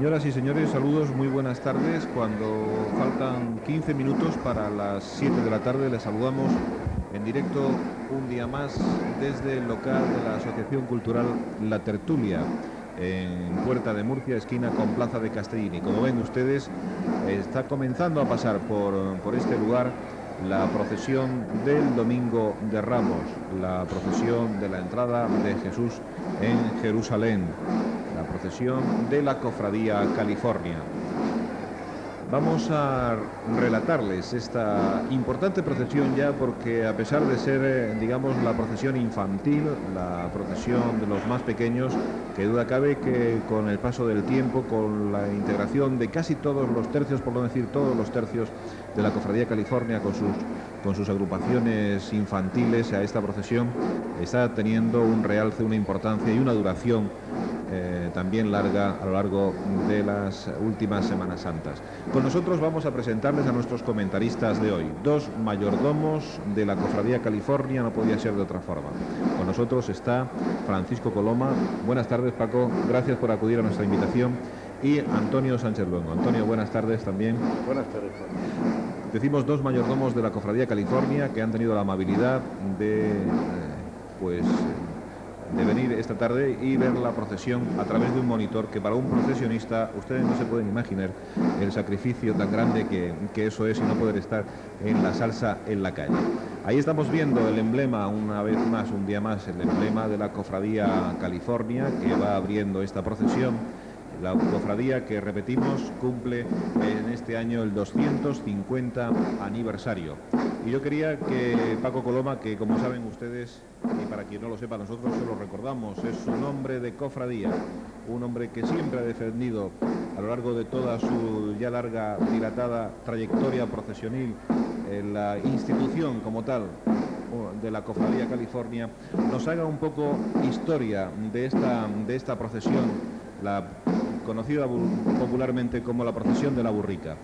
Señoras y señores, saludos, muy buenas tardes. Cuando faltan 15 minutos para las 7 de la tarde, les saludamos en directo un día más desde el local de la Asociación Cultural La Tertulia, en Puerta de Murcia, esquina con Plaza de Castellini. Como ven ustedes, está comenzando a pasar por este lugar la procesión del Domingo de Ramos, la procesión de la entrada de Jesús en Jerusalén, la procesión de la Cofradía California. Vamos a relatarles esta importante procesión ya porque a pesar de ser, digamos, la procesión infantil, la procesión de los más pequeños, que duda cabe que con el paso del tiempo, con la integración de casi todos los tercios, por no decir todos los tercios de la Cofradía California con sus agrupaciones infantiles a esta procesión, está teniendo un realce, una importancia y una duración también larga a lo largo de las últimas Semanas Santas. Con nosotros vamos a presentarles a nuestros comentaristas de hoy, dos mayordomos de la Cofradía California, no podía ser de otra forma. Con nosotros está Francisco Coloma. Buenas tardes, Paco, gracias por acudir a nuestra invitación. Y Antonio Sánchez Luengo. Antonio, buenas tardes también. Buenas tardes, Juan. Decimos dos mayordomos de la Cofradía California que han tenido la amabilidad de venir esta tarde y ver la procesión a través de un monitor, que para un procesionista ustedes no se pueden imaginar el sacrificio tan grande que eso es, y no poder estar en la salsa en la calle. Ahí estamos viendo el emblema, una vez más, un día más, el emblema de la Cofradía California que va abriendo esta procesión. La cofradía que, repetimos, cumple en este año el 250 aniversario. Y yo quería que Paco Coloma, que como saben ustedes, y para quien no lo sepa, nosotros se lo recordamos, es un hombre de cofradía, un hombre que siempre ha defendido a lo largo de toda su ya larga, dilatada trayectoria procesionil la institución como tal de la Cofradía California, nos haga un poco historia de esta procesión, la conocida popularmente como la procesión de la burrica.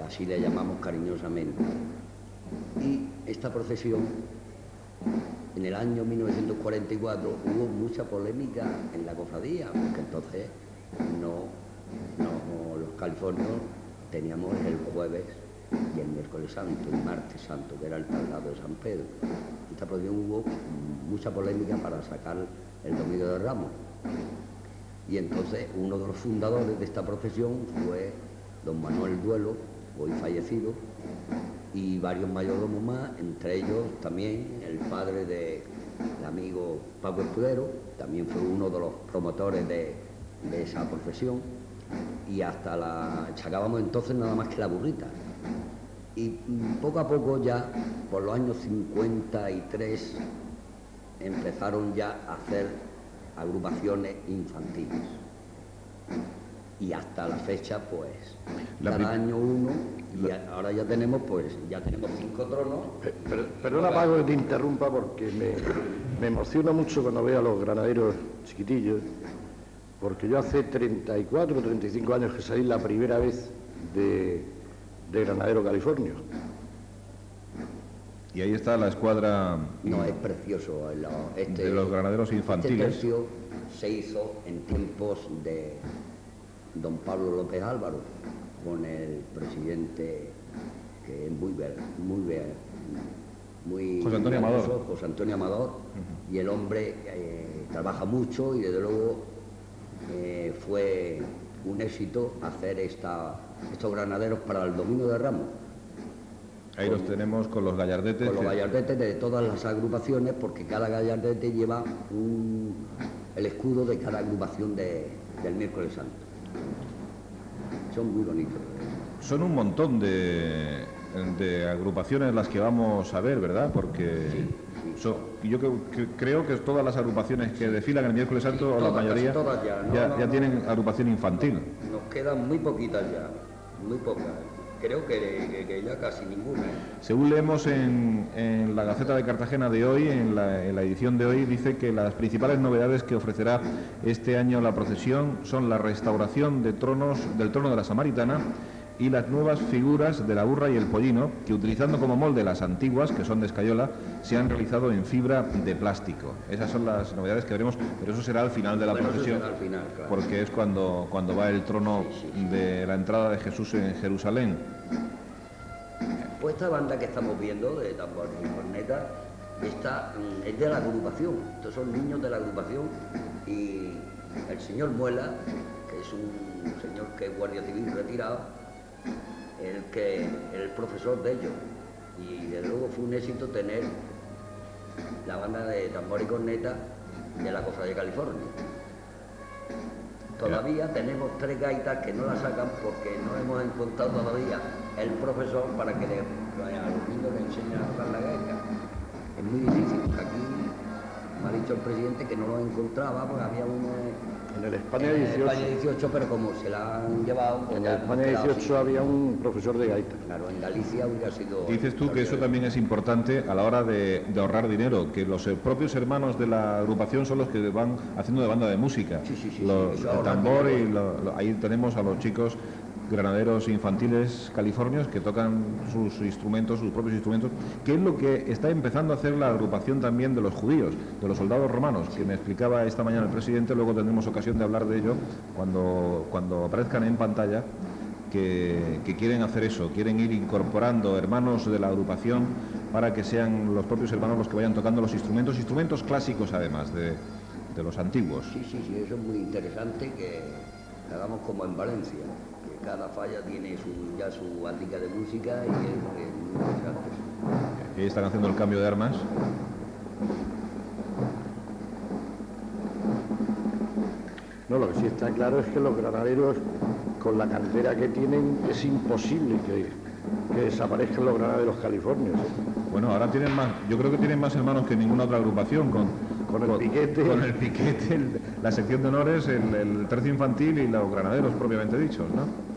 Así le llamamos cariñosamente. Y esta procesión, en el año 1944, hubo mucha polémica en la cofradía, porque entonces los californios teníamos el jueves y el miércoles santo, y martes santo, que era el traslado de San Pedro. Esta procesión hubo mucha polémica para sacar el Domingo de Ramos. Y entonces uno de los fundadores de esta procesión fue don Manuel Duelo, hoy fallecido, y varios mayordomos más, entre ellos también el padre del amigo Paco Escudero, también fue uno de los promotores de esa procesión, y hasta sacábamos entonces nada más que la burrita. Y poco a poco ya, por los años 53, empezaron ya a hacer agrupaciones infantiles. Y hasta la fecha, pues, cada año uno, y ahora ya tenemos 5 tronos. Perdona, Paco, que te interrumpa, porque me emociona mucho cuando veo a los granaderos chiquitillos, porque yo hace 34 o 35 años que salí la primera vez de Granadero California. Y ahí está la escuadra. No, es precioso. De los granaderos infantiles. Este tercio se hizo en tiempos de don Pablo López Álvaro, con el presidente, que es muy José Antonio Amador. José Antonio Amador, y el hombre trabaja mucho, y desde luego fue un éxito hacer estos granaderos para el Domingo de Ramos. Ahí los tenemos con los gallardetes. Con los gallardetes de todas las agrupaciones, porque cada gallardete lleva el escudo de cada agrupación de del miércoles santo. Son muy bonitos. Son un montón de agrupaciones las que vamos a ver, ¿verdad? Porque yo creo que todas las agrupaciones que desfilan el miércoles santo, o la mayoría, todas ya tienen agrupación infantil. Nos quedan muy poquitas ya, muy pocas. Creo que ya casi ninguna. Según leemos en la Gaceta de Cartagena de hoy, en la edición de hoy, dice que las principales novedades que ofrecerá este año la procesión son la restauración del trono de la Samaritana y las nuevas figuras de la burra y el pollino, que utilizando como molde las antiguas, que son de escayola, se han realizado en fibra de plástico. Esas son las novedades que veremos, pero eso será al final de la procesión, eso será al final, claro. Porque es cuando va el trono de la entrada de Jesús en Jerusalén. Pues esta banda que estamos viendo, de tambor y corneta, es de la agrupación. Estos son niños de la agrupación, y el señor Muela, que es un señor que es guardia civil retirado, el profesor de ellos, y desde luego fue un éxito tener la banda de tambor y corneta de la Cofradía de California. Todavía tenemos 3 gaitas que no las sacan porque no hemos encontrado todavía el profesor para que a los niños les enseñen a tocar la gaita. Es muy difícil. Aquí me ha dicho el presidente que no lo encontraba porque había uno en el España 18. España 18, pero como se la han llevado... En el España 18 había un profesor de gaita. Claro, en Galicia hubiera sido... Dices tú que eso también es importante a la hora de ahorrar dinero, que los propios hermanos de la agrupación son los que van haciendo de banda de música. Sí, El tambor ahí tenemos a los chicos granaderos infantiles californios que tocan sus propios instrumentos, que es lo que está empezando a hacer la agrupación también de los judíos, de los soldados romanos, que me explicaba esta mañana el presidente. Luego tendremos ocasión de hablar de ello cuando aparezcan en pantalla, que quieren hacer eso, quieren ir incorporando hermanos de la agrupación para que sean los propios hermanos los que vayan tocando los instrumentos clásicos, además de los antiguos. Sí, eso es muy interesante, que hagamos como en Valencia, que cada falla tiene su bandica de música, y es muy interesante. Ahí están haciendo el cambio de armas. No, lo que sí está claro es que los granaderos, con la cantera que tienen, es imposible que desaparezcan los granaderos californios. Bueno, ahora tienen más, yo creo que tienen más hermanos que ninguna otra agrupación, con el piquete, la sección de honores, el tercio infantil y los granaderos propiamente dichos, ¿no?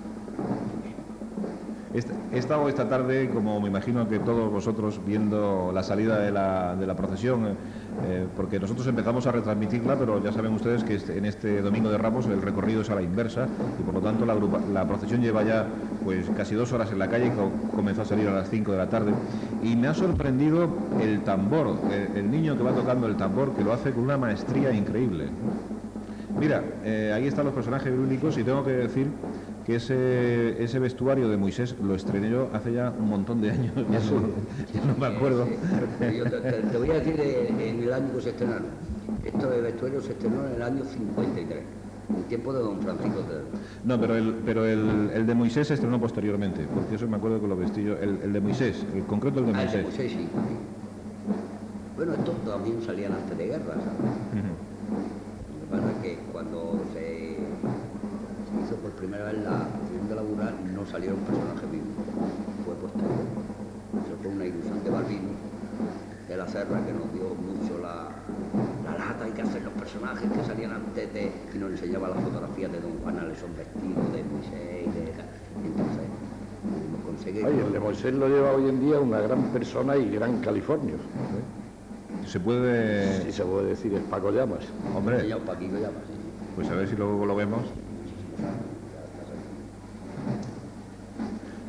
He estado esta tarde, como me imagino que todos vosotros, viendo la salida de la procesión, porque nosotros empezamos a retransmitirla, pero ya saben ustedes que en este Domingo de Ramos el recorrido es a la inversa, y por lo tanto la procesión lleva ya pues casi 2 horas en la calle, y comenzó a salir a las 5 de la tarde, y me ha sorprendido el tambor, el niño que va tocando el tambor, que lo hace con una maestría increíble. Mira, ahí están los personajes bíblicos, y tengo que decir que ese vestuario de Moisés lo estrené yo hace ya un montón de años, ya no me acuerdo. Yo te voy a decir en el año que se estrenaron. Estos vestuarios se estrenaron en el año 53, en tiempo de don Francisco Terra. No, pero el de Moisés se estrenó posteriormente, porque eso me acuerdo que lo vestí yo. El de Moisés, el concreto el de Moisés. El de Moisés, sí. Bueno, estos también salían antes de guerra, ¿sabes? Lo que pasa es que cuando se hizo por primera vez la función de la burra, no salieron personajes vivos, fue posterior. Eso fue una ilusión de Balbino, de la Serra, que nos dio mucho la lata. Hay que hacer los personajes que salían antes y nos enseñaba las fotografías de don Juan Alesón vestido de Moisés, entonces hemos conseguido... Ay, el de Moisés lo lleva hoy en día una gran persona y gran californio. Se puede... Sí, se puede decir, es Paco Llamas. Hombre, Paquito Llamas, sí. Pues a ver si luego lo vemos.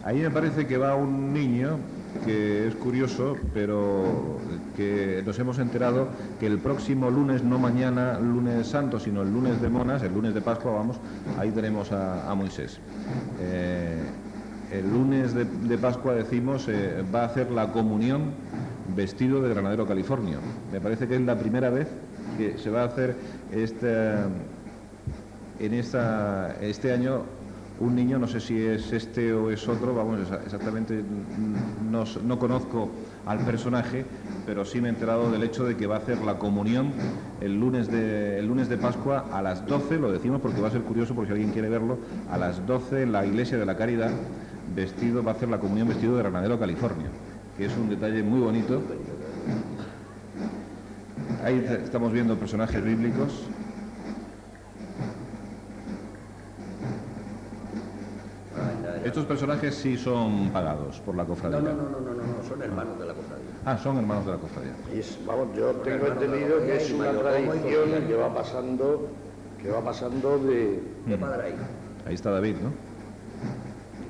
Ahí me parece que va un niño que es curioso, pero que nos hemos enterado que el próximo lunes, no mañana, lunes santo, sino el lunes de Monas, el lunes de Pascua, vamos, ahí tenemos a Moisés. El lunes de Pascua, decimos, va a hacer la comunión vestido de granadero californio. Me parece que es la primera vez que se va a hacer este año un niño, no sé si es este o es otro, vamos, exactamente no conozco al personaje, pero sí me he enterado del hecho de que va a hacer la comunión el lunes de Pascua a las 12, lo decimos porque va a ser curioso, por si alguien quiere verlo, a las 12 en la Iglesia de la Caridad, va a hacer la comunión vestido de granadero California, que es un detalle muy bonito. Ahí estamos viendo personajes bíblicos. Estos personajes sí son pagados por la cofradía. No, son hermanos de la cofradía. Ah, son hermanos de la cofradía. Vamos, yo tengo entendido que es una tradición que va pasando de padre a hijo. Ahí está David, ¿no?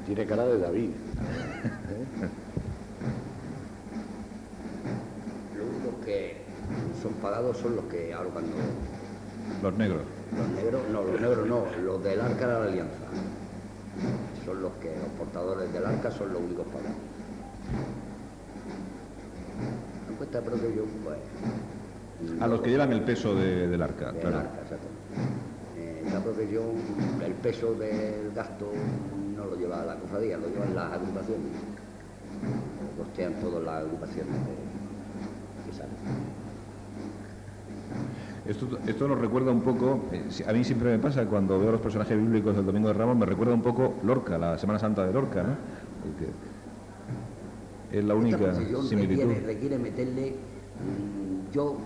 Tiene cara de David. Los únicos que son pagados son los que ahora cuando... Los negros. Los negros no, los del Arca de la Alianza. Son los portadores del arca son los únicos pagados. En cuenta de procesión, pues... A los que llevan el peso del arca, del claro. arca, exacto. Esta procesión, el peso del gasto no lo lleva la cofradía, lo llevan las agrupaciones. Lo costean todas las agrupaciones que salen. Esto nos recuerda un poco, a mí siempre me pasa cuando veo los personajes bíblicos del Domingo de Ramos, me recuerda un poco Lorca, la Semana Santa de Lorca, ¿no? Porque es la única similitud. Requiere meterle, yo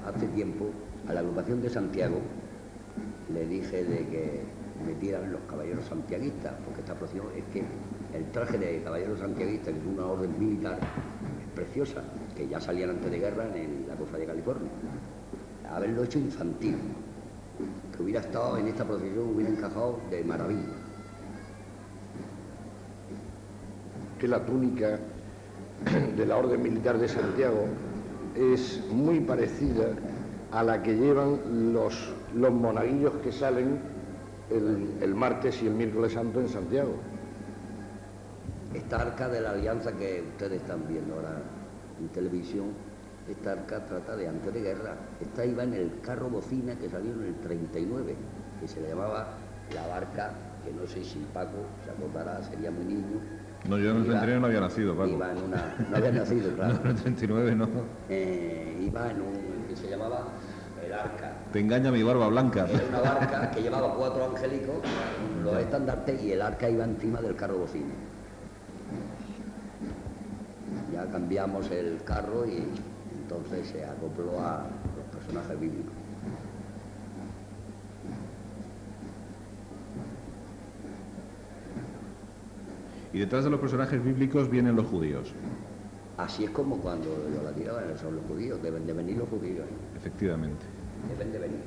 hace tiempo a la agrupación de Santiago le dije de que metieran los caballeros santiaguistas, porque esta procesión es que el traje de caballero santiaguista, que es una orden militar, es preciosa, que ya salían antes de guerra en la Costa de California. Haberlo hecho infantil, que hubiera estado en esta procesión, hubiera encajado de maravilla. Que la túnica de la Orden Militar de Santiago es muy parecida a la que llevan los monaguillos que salen el martes y el miércoles santo en Santiago. Esta arca de la alianza que ustedes están viendo ahora en televisión, esta arca trata de antes de guerra. Esta iba en el carro bocina que salió en el 39, que se le llamaba la barca, que no sé si Paco se acordará, sería muy niño. No, yo en el 39 no había nacido, Paco. Iba en una... No había nacido, claro. No, en el 39 no. Iba en un... que se llamaba el arca. Te engaña mi barba blanca. Era una barca que llevaba 4 angélicos, los estandartes, y el arca iba encima del carro bocina. Ya cambiamos el carro y entonces se acopló a los personajes bíblicos. Y detrás de los personajes bíblicos vienen los judíos. Así es como cuando yo la tiraban, son los judíos, deben de venir los judíos. Efectivamente. Deben de venir.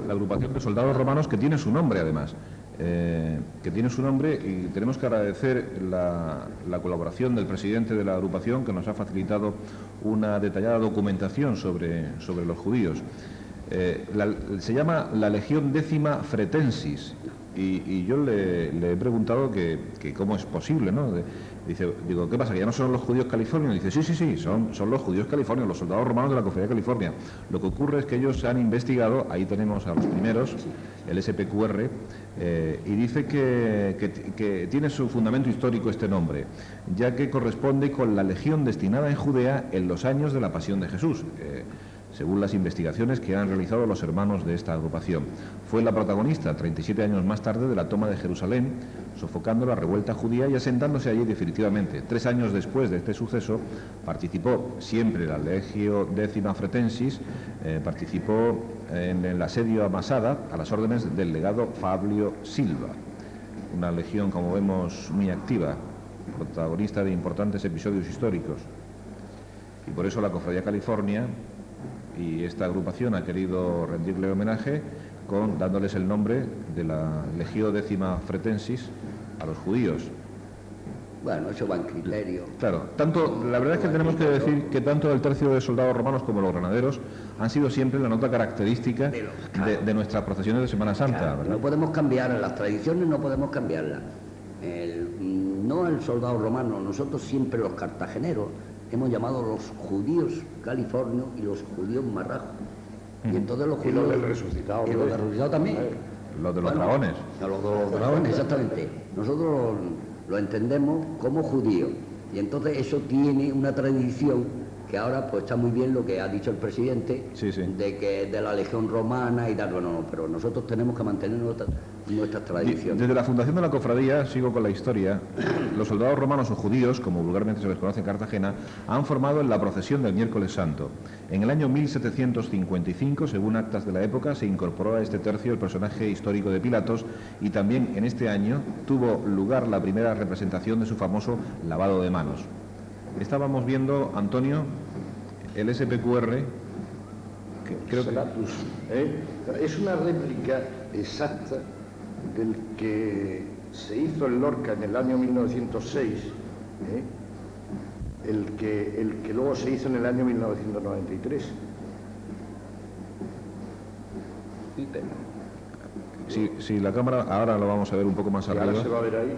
La agrupación de soldados romanos, que tiene su nombre además, que tiene su nombre, y tenemos que agradecer la colaboración del presidente de la agrupación, que nos ha facilitado una detallada documentación sobre los judíos. Se llama la Legión Décima Fretensis, y yo le he preguntado que cómo es posible, ¿no? Digo, ¿qué pasa? ¿Que ya no son los judíos californios? Dice, sí, son los judíos californios, los soldados romanos de la Cofradía de California. Lo que ocurre es que ellos han investigado, ahí tenemos a los primeros, el SPQR, y dice que tiene su fundamento histórico este nombre, ya que corresponde con la legión destinada en Judea en los años de la Pasión de Jesús. Según las investigaciones que han realizado los hermanos de esta agrupación. Fue la protagonista, 37 años más tarde, de la toma de Jerusalén, sofocando la revuelta judía y asentándose allí definitivamente. 3 años después de este suceso, participó siempre la Legio Décima Fretensis, participó en el asedio a Masada, a las órdenes del legado Fabio Silva. Una legión, como vemos, muy activa, protagonista de importantes episodios históricos. Y por eso la Cofradía California y esta agrupación ha querido rendirle homenaje dándoles el nombre de la Legio Décima Fretensis a los judíos. Bueno, eso va en criterio. Claro, la verdad es que tenemos que decir que tanto el tercio de soldados romanos como los granaderos han sido siempre la nota característica de nuestras procesiones de Semana Santa. Claro, no podemos cambiar las tradiciones, no podemos cambiarlas. No el soldado romano, nosotros siempre los cartageneros hemos llamado los judíos californios y los judíos marrajos. Y entonces los judíos... Y los del resucitado. Y los del resucitado también. los de los Bueno, dragones. Los de los dragones, exactamente. Nosotros lo entendemos como judíos. Y entonces eso tiene una tradición que ahora pues está muy bien lo que ha dicho el presidente, Sí, sí. de que de la Legión Romana y tal. Bueno, no, pero nosotros tenemos que mantener nuestras tradiciones. Desde la fundación de la cofradía, sigo con la historia, los soldados romanos o judíos, como vulgarmente se les conoce en Cartagena, han formado en la procesión del miércoles santo. En el año 1755, según actas de la época, se incorporó a este tercio el personaje histórico de Pilatos, y también en este año tuvo lugar la primera representación de su famoso lavado de manos. Estábamos viendo, Antonio, el SPQR, que creo que... Serapis, es una réplica exacta del que se hizo en Lorca en el año 1906, el que luego se hizo en el año 1993. Si la cámara, ahora lo vamos a ver un poco más Y ahora arriba, se va a ver ahí.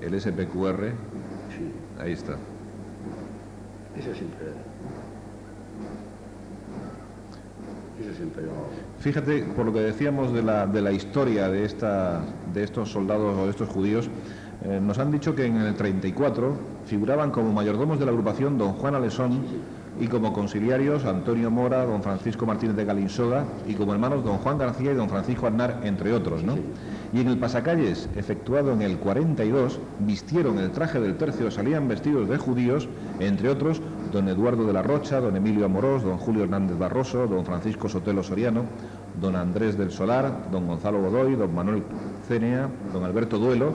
el SPQR, Sí, ahí está. eso siempre lo... Fíjate, por lo que decíamos de la historia de estos soldados o de estos judíos, nos han dicho que en el 34 figuraban como mayordomos de la agrupación don Juan Alesón y como conciliarios Antonio Mora, don Francisco Martínez de Galinsoga, y como hermanos don Juan García y don Francisco Aznar, entre otros, ¿no? Y en el pasacalles, efectuado en el 42, vistieron el traje del tercio, salían vestidos de judíos, entre otros don Eduardo de la Rocha, don Emilio Amorós, don Julio Hernández Barroso, don Francisco Sotelo Soriano, don Andrés del Solar, don Gonzalo Godoy, don Manuel Cénea, don Alberto Duelo,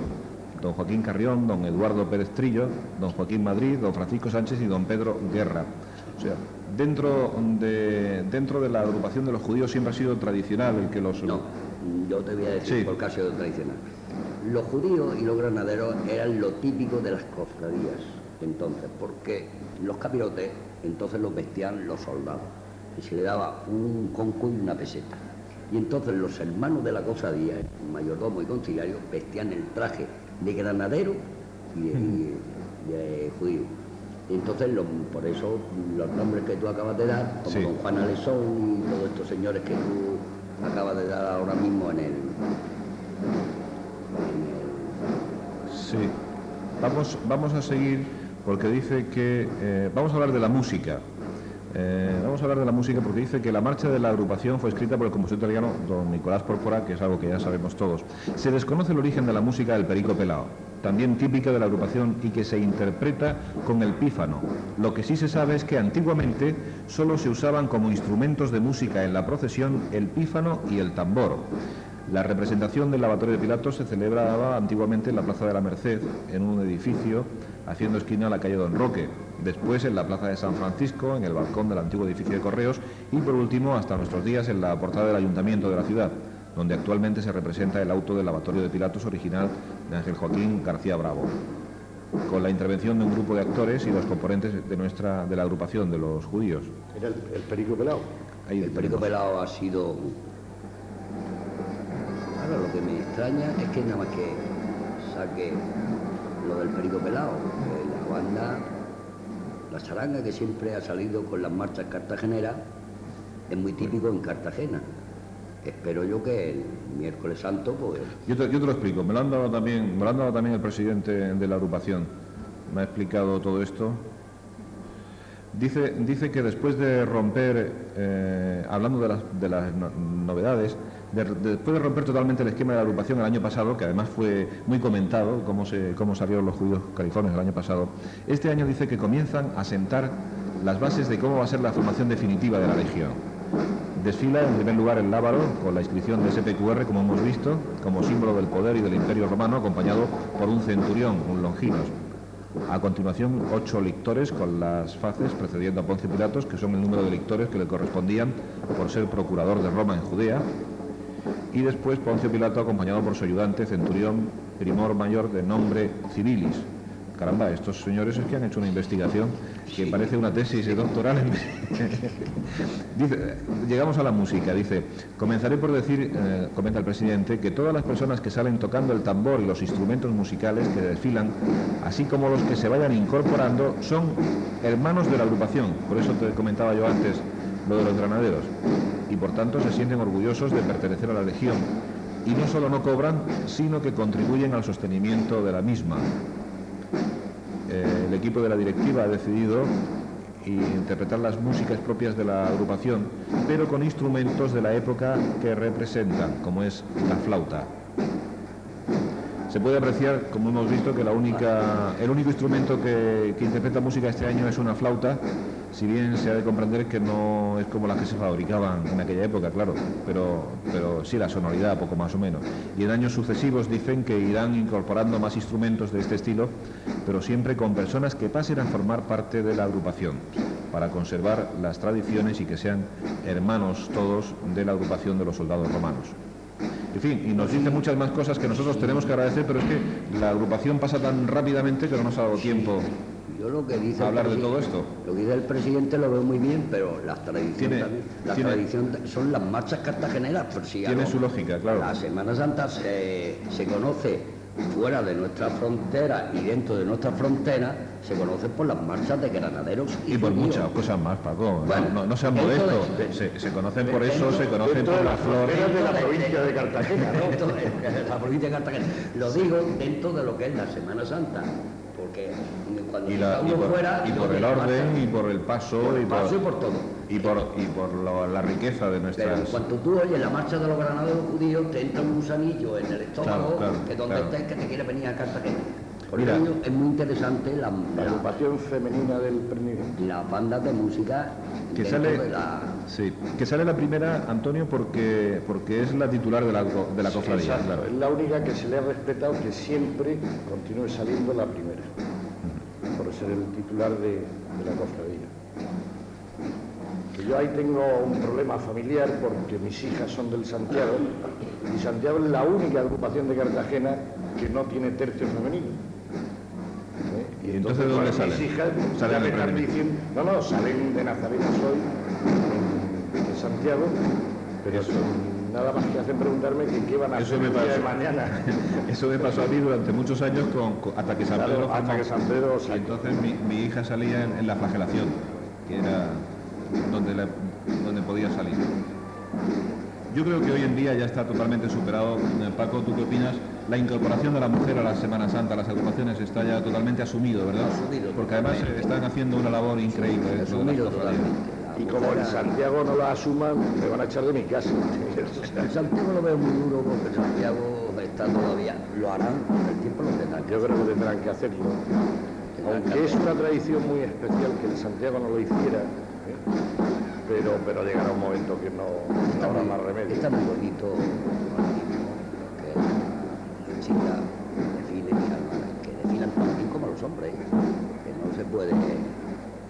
don Joaquín Carrión, don Eduardo Pérez Trillo, don Joaquín Madrid, don Francisco Sánchez y don Pedro Guerra. O sea, dentro de la agrupación de los judíos siempre ha sido tradicional el que los... No, yo te voy a decir Sí. por qué ha sido tradicional. Los judíos y los granaderos eran lo típico de las cofradías entonces, porque los capirotes entonces los vestían los soldados y se le daba un conco y una peseta. Y entonces los hermanos de la cofradía, el mayordomo y conciliario, vestían el traje de granadero y de judío. Y entonces, por eso, los nombres que tú acabas de dar, como Sí. don Juan Alesón y todos estos señores que tú acabas de dar ahora mismo en el Sí. Vamos a seguir porque dice que... vamos a hablar de la música. Vamos a hablar de la música porque dice que la marcha de la agrupación fue escrita por el compositor italiano don Nicolás Porpora, que es algo que ya sabemos todos. Se desconoce el origen de la música del Perico Pelao, también típica de la agrupación y que se interpreta con el pífano. Lo que sí se sabe es que antiguamente solo se usaban como instrumentos de música en la procesión el pífano y el tambor. La representación del lavatorio de Pilatos se celebraba antiguamente en la Plaza de la Merced, en un edificio haciendo esquina a la calle Don Roque, después en la Plaza de San Francisco, en el balcón del antiguo edificio de Correos y por último hasta nuestros días en la portada del Ayuntamiento de la ciudad, donde actualmente se representa el auto del lavatorio de Pilatos original de Ángel Joaquín García Bravo, con la intervención de un grupo de actores y los componentes de la agrupación de los judíos. Era el Perico Pelao. Ahí El Perico tenemos. Pelao ha sido... Ahora lo que me extraña es que nada más que saque lo del Perico Pelao, la banda, la charanga que siempre ha salido con las marchas cartageneras, es muy típico en Cartagena. Espero yo que el miércoles santo, pues... Yo te lo explico, me lo han dado también el presidente de la agrupación, me ha explicado todo esto. Dice que después de romper, hablando de las novedades, después de romper totalmente el esquema de la agrupación el año pasado, que además fue muy comentado, cómo salieron los judíos californios el año pasado, este año dice que comienzan a sentar las bases de cómo va a ser la formación definitiva de la Legión. Desfila en primer lugar el lábaro con la inscripción de SPQR, como hemos visto, como símbolo del poder y del Imperio Romano, acompañado por un centurión, un longinos. A continuación, 8 lictores con las faces precediendo a Poncio Pilatos, que son el número de lictores que le correspondían por ser procurador de Roma en Judea. Y después Poncio Pilato acompañado por su ayudante, centurión, primor mayor de nombre Civilis. Caramba, estos señores es que han hecho una investigación que parece una tesis doctoral. Dice, llegamos a la música, dice, comenzaré por decir, comenta el presidente, que todas las personas que salen tocando el tambor y los instrumentos musicales que desfilan, así como los que se vayan incorporando, son hermanos de la agrupación. Por eso te comentaba yo antes lo de los granaderos. y por tanto se sienten orgullosos de pertenecer a la Legión. Y no solo no cobran, sino que contribuyen al sostenimiento de la misma. El equipo de la directiva ha decidido interpretar las músicas propias de la agrupación, pero con instrumentos de la época que representan, como es la flauta. Se puede apreciar, como hemos visto, que el único instrumento que interpreta música este año es una flauta, si bien se ha de comprender que no es como las que se fabricaban en aquella época, claro, pero sí la sonoridad, poco más o menos. Y en años sucesivos dicen que irán incorporando más instrumentos de este estilo, pero siempre con personas que pasen a formar parte de la agrupación, para conservar las tradiciones y que sean hermanos todos de la agrupación de los soldados romanos. En fin, y nos dice muchas más cosas que nosotros tenemos que agradecer, pero es que la agrupación pasa tan rápidamente que no nos ha dado tiempo Yo lo que dice a hablar de todo esto. Lo que dice el presidente lo veo muy bien, pero las tradiciones también. Las tradiciones son las marchas cartageneras, por si tiene su lógica, claro. La Semana Santa se conoce fuera de nuestra frontera y dentro de nuestra frontera, se conoce por las marchas de granaderos y por muchas cosas más, Paco. Bueno, no sean modestos. Se conocen por eso, se conocen por la flor. De la provincia de Cartagena, ¿no? Dentro de la provincia de Cartagena. Lo digo dentro de lo que es la Semana Santa. Porque cuando y por el orden, y por el paso, y por todo. Y por la riqueza de nuestras... Pero en cuanto tú oyes la marcha de los granaderos judíos, te entra un gusanillo en el estómago, que donde estés que te quiere venir a Cartagena. Por Mira, ello es muy interesante la agrupación femenina del prendimiento. Las bandas de música que sale la primera, Antonio, porque es la titular de la cofradía. Exacto, claro. Es la única que se le ha respetado que siempre continúe saliendo la primera, por ser el titular de la cofradía. Yo ahí tengo un problema familiar porque mis hijas son del Santiago y Santiago es la única agrupación de Cartagena que no tiene tercio femenino. ¿Y entonces de dónde salen? Mis hijas ¿Salen me de están diciendo, no, salen de Nazareno Soy, de Santiago, pero nada más que hacen preguntarme que qué van a hacer el día de mañana. Eso me pasó a mí durante muchos años hasta que San Pedro... Hasta que San Pedro... Y entonces mi hija salía en la flagelación, que era donde podía salir. Yo creo que hoy en día ya está totalmente superado. Paco, ¿tú qué opinas? La incorporación de la mujer a la Semana Santa, a las agrupaciones, está ya totalmente asumido, ¿verdad? Asumido, porque además están haciendo una labor increíble. Asumido totalmente. Y como en Santiago no lo asuman, me van a echar de mi casa. En Santiago lo veo muy duro porque en Santiago está todavía. Lo harán, con el tiempo lo tendrán. Yo creo que tendrán que hacerlo. Aunque es una tradición muy especial que en Santiago no lo hiciera, pero llegará un momento que no habrá más remedio. Está muy bonito que las chicas desfilen y que desfilan también como los hombres, que no se puede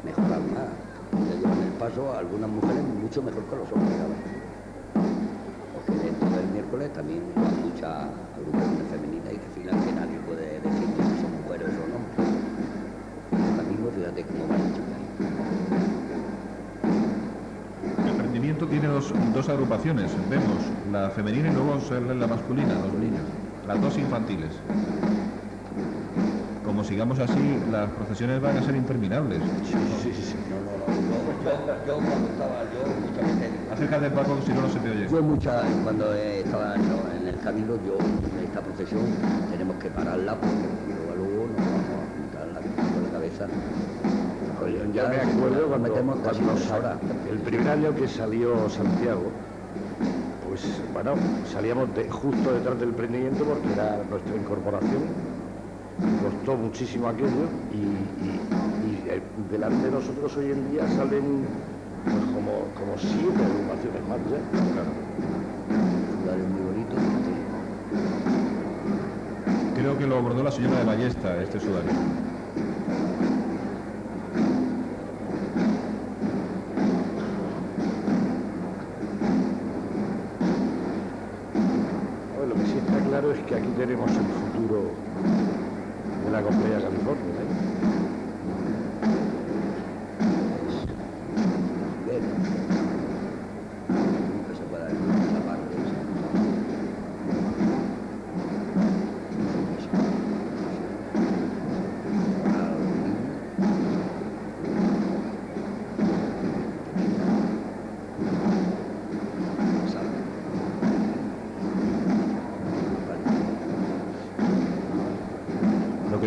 mejorar más. Que llevan el paso a algunas mujeres mucho mejor que los hombres, ¿sabes? Porque dentro del miércoles también hay muchas agrupaciones femeninas y desfilan que nadie puede decir que son mujeres o hombres. Ahora mismo fíjate cómo van las chicas. El prendimiento tiene dos agrupaciones, vemos la femenina y luego la masculina, los niños, las dos infantiles. Como sigamos así, las procesiones van a ser interminables. Sí. Yo cuando estaba, muchas veces... Acércate, Paco, si no se te oye. Cuando estaba en el camino, en esta procesión, tenemos que pararla porque luego nos vamos a juntar la cabeza. Ya me acuerdo cuando el primer año que salió Santiago, pues bueno, salíamos justo detrás del prendimiento porque era nuestra incorporación. Costó muchísimo aquello y delante de nosotros hoy en día salen pues como 7 agrupaciones más ya. Claro. Muy bonito. Creo que lo abordó la señora de Ballesta, este sudario. Lo que sí está claro es que aquí tenemos el futuro de la Cofradía California.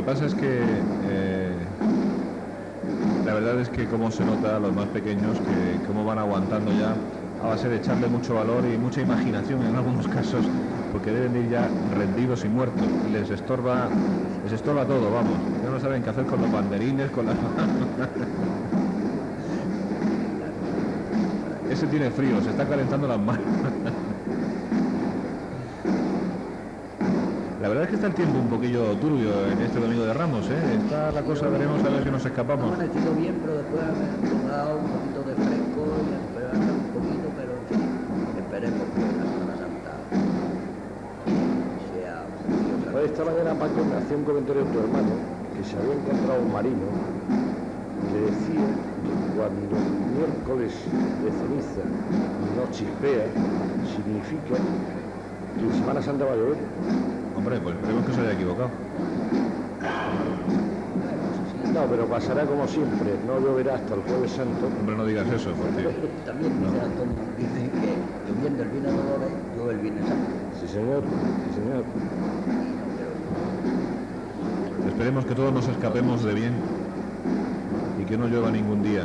pasa es que la verdad es que cómo se nota a los más pequeños que cómo van aguantando ya a base de echarle mucho valor y mucha imaginación en algunos casos, porque deben de ir ya rendidos y muertos. Les estorba todo, vamos. Ya no saben qué hacer con los banderines, con las... Ese tiene frío, se está calentando las manos. La verdad es que está el tiempo un poquillo turbio en este Domingo de Ramos, ¿eh? Está la cosa, veremos a ver si nos escapamos. Ha amanecido bien, pero después ha dado un poquito de fresco y después ha dado un poquito, pero en fin, esperemos que la Semana Santa sea... Pues esta mañana, Paco, me hacía un comentario de tu hermano que se había encontrado un marino que decía que cuando el miércoles de ceniza no chispea, significa que en Semana Santa va a llover. Hombre, pues esperemos que se haya equivocado. No, pero pasará como siempre, no lloverá hasta el Jueves Santo. Hombre, no digas eso, porque... También dice Antonio, dice que lloviendo el viernes de Dolores, llueve el viernes Santo. Sí, señor, sí, señor. Esperemos que todos nos escapemos de bien y que no llueva ningún día.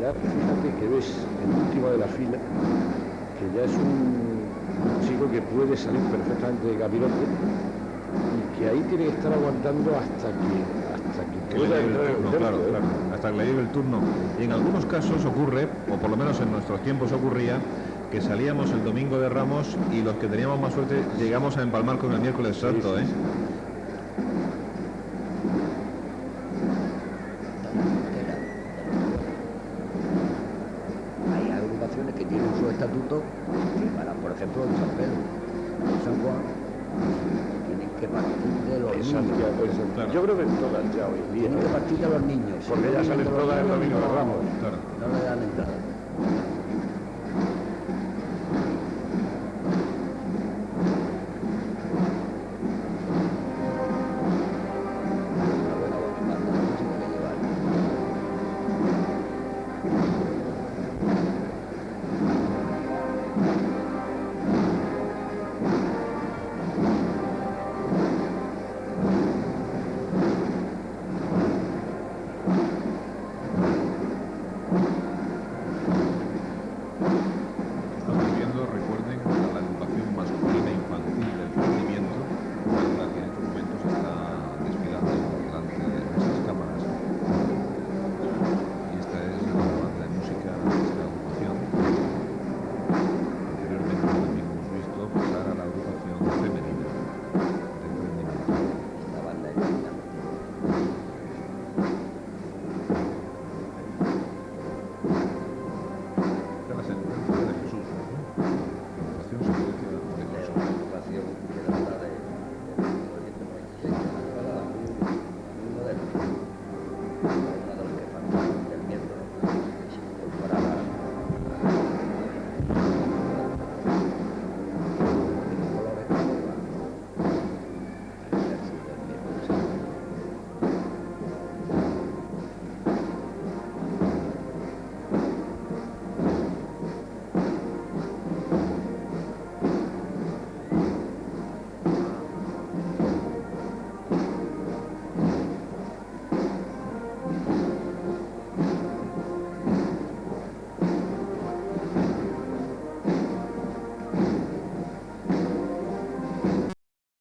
Fíjate que ves el último de la fila, que ya es un chico que puede salir perfectamente de capirote y que ahí tiene que estar aguantando hasta que Que le pueda llegue entrar el en turno, el templo, claro, hasta que le llegue el turno. Y en algunos casos ocurre, o por lo menos en nuestros tiempos ocurría, que salíamos el Domingo de Ramos y los que teníamos más suerte llegamos a empalmar con el miércoles santo, ¿eh? Hay agrupaciones que tienen su estatuto que para, por ejemplo, en San Pedro, en San Juan, tienen que partir de los niños. Claro. Yo creo que en todas ya hoy en día, Tienen que partir de los niños. porque ya salen todas el Domingo de Ramos. Claro. No le dan entrada.